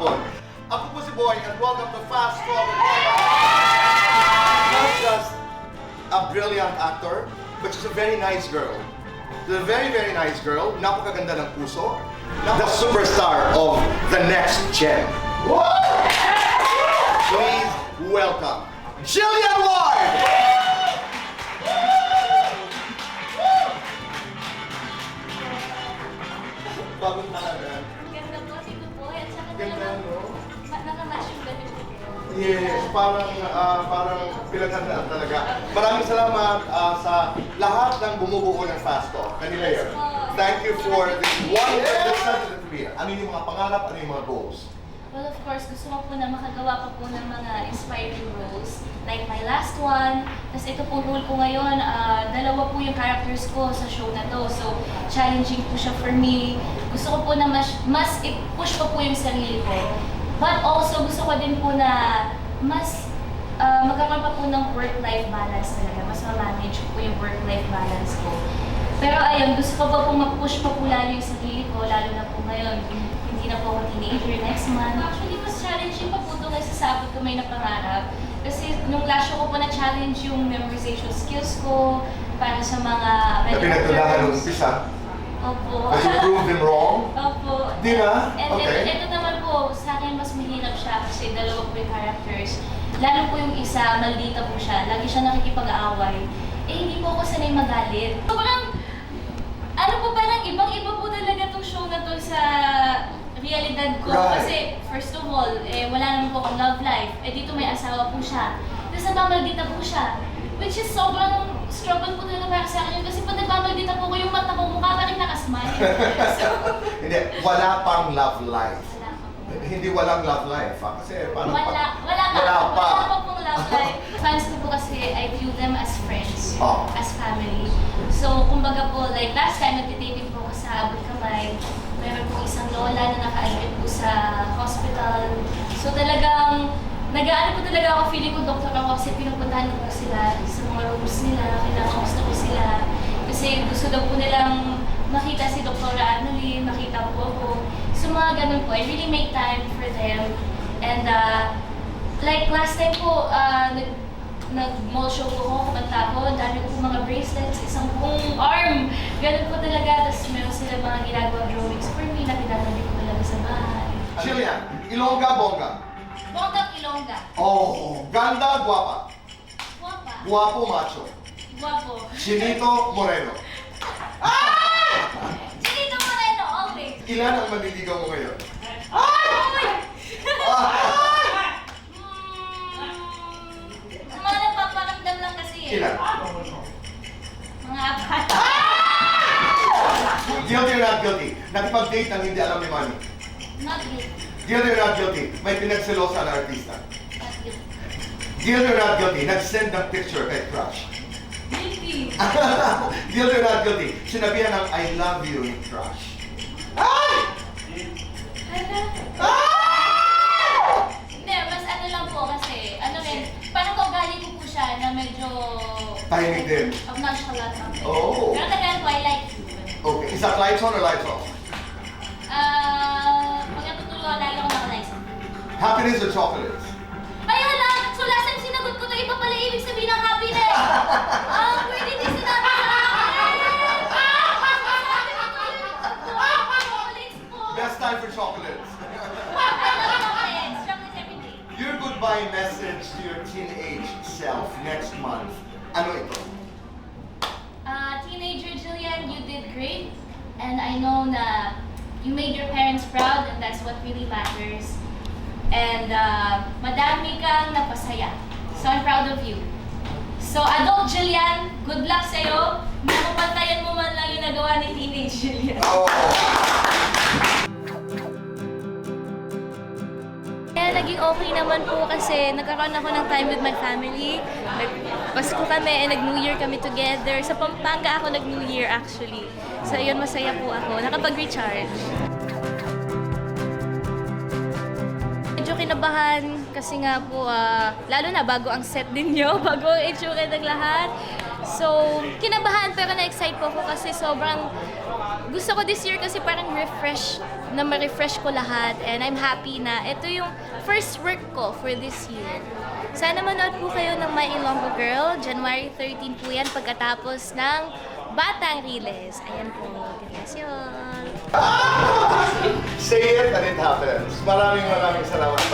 hapon. Ako po si Boy and welcome to Fast Talk with Boy. Not just a brilliant actor, but she's a very nice girl. The very, very nice girl, napakaganda ng puso, the superstar of the next gen. Please welcome Jillian Ward! Bagong talaga. Ganda po, Tito Boy, at saka Ganda, talagang no? nakamatch yung ganun ko. Yes, parang pinaghandaan talaga. Maraming salamat sa lahat ng bumubuo ng Fast Talk. Kanila yun. Thank you for this wonderful career. Ano yung mga pangarap, ano yung mga goals? Well, of course, gusto ko po na makagawa pa po ng mga inspiring roles. Like my last one. Tapos ito po role ko ngayon, dalawa po yung characters ko sa show na to. So, challenging po siya for me. Gusto ko po na mas i-push pa po yung sarili ko. But also, gusto ko din po na mas magkakaroon pa po ng work-life balance talaga. Mas ma-manage po yung work-life balance ko. Pero ayun, gusto ko pa po mag-push pa po lalo yung sarili ko, lalo na po ngayon. Hindi na po ako teenager next month. Actually, mas challenging pa po ito kasi sa abot ko may napangarap. Kasi nung last show ko po na-challenge yung memorization skills ko para sa mga Na pinagtulahan nung umpisa. Opo. Did you prove them wrong? Opo. Di ba? And Okay. ito naman po, sa akin mas mahirap siya kasi dalawa po yung characters. Lalo po yung isa, maldita po siya. Lagi siya nakikipag-aaway. Eh, hindi po ako sanay magalit. So, parang ibang-iba po talaga tong show na to sa realidad ko. Right. Kasi, first of all, wala naman po akong love life. Dito may asawa po siya. Tapos nagmamaldita po siya. Which is sobrang struggle po talaga para sa akin yun. Kasi pag nagmamaldita po ko, yung mata ko, mukha pa rin nakasmile. So, Hindi, wala pang love life. wala pa po. Hindi walang love life, ha? Kasi parang... Wala pa pong love life. Fans ko po kasi, I view them as friends, Oh. as family. So, kumbaga po, like last time, nagtitaping po ko sa Abot Kamay. Meron po isang lola na naka-admit po sa hospital. So, talagang, nag-aano po talaga ako, feeling ko doktor ako kasi pinupuntahan ko po sila sa mga rooms nila, kinakamusta ko sila. Kasi gusto daw po nilang makita si Dr. Annalyn, makita po ako. So mga ganun po, I really make time for them. And like last time po, nag-mall show po ako, kumanta ko, dami ko po mga bracelets, isang buong arm. Ganun po talaga, tapos meron sila mga ginagawa drawings for me na pinatabi ko talaga sa bahay. Jillian, Ilongga, Bongga. Bonggang Ilongga. Oh, ganda, guwapa. Guwapa. Guwapo, macho. Guwapo. Chinito, Moreno. Chinito Moreno, always. Ilan ang manliligaw mo ngayon? Uy! Mga nagpaparamdam lang kasi eh. Ilan? Mga apat. Guilty or not guilty? Nakipag-date nang hindi alam ni Manny. Not guilty. Guilty or not guilty? May pinagselosa na artista. Not guilty. Guilty or not guilty? Nag-send ng picture kay crush. Guilty. Guilty or not guilty? Sinabihan ng I love you ni crush. Hala. Hindi, mas ano lang po kasi, ano rin, parang kaugali ko po siya na medyo Tahimik din. nonchalant lang. Oh. Pero tagal ko, I like you. Okay. Is that lights on or lights off? Pag natutulog, lagi ako naka-license. Happiness or chocolates? Ay, hala! So last time sinagot ko to, iba pala ibig sabihin ng happiness! Pwede din sinabi sa Best time for chocolates. Your goodbye message to your teenage self next month. Ano ito? Teenager Jillian, you did great. And I know na you made your parents proud and that's what really matters. And madami kang napasaya. So I'm proud of you. So adult Jillian, good luck sa'yo. Makupantayan mo man lang yung nagawa ni teenage Jillian. Oh. Kaya naging okay naman po kasi nagkaroon ako ng time with my family. Nagpasko kami and nag-New Year kami together. Sa Pampanga ako nag-New Year actually. So yun, masaya po ako. Nakapag-recharge. Medyo kinabahan kasi nga po, lalo na bago ang set din nyo, bago ang itsura ng lahat. So, kinabahan pero na-excite po ako kasi sobrang gusto ko this year kasi parang refresh na ma-refresh ko lahat. And I'm happy na ito yung first work ko for this year. Sana manood po kayo ng My Ilonggo Girl. January 13 po yan pagkatapos ng Batang Riles. Ayan po. Gracias. Say it and it happens. Maraming salamat.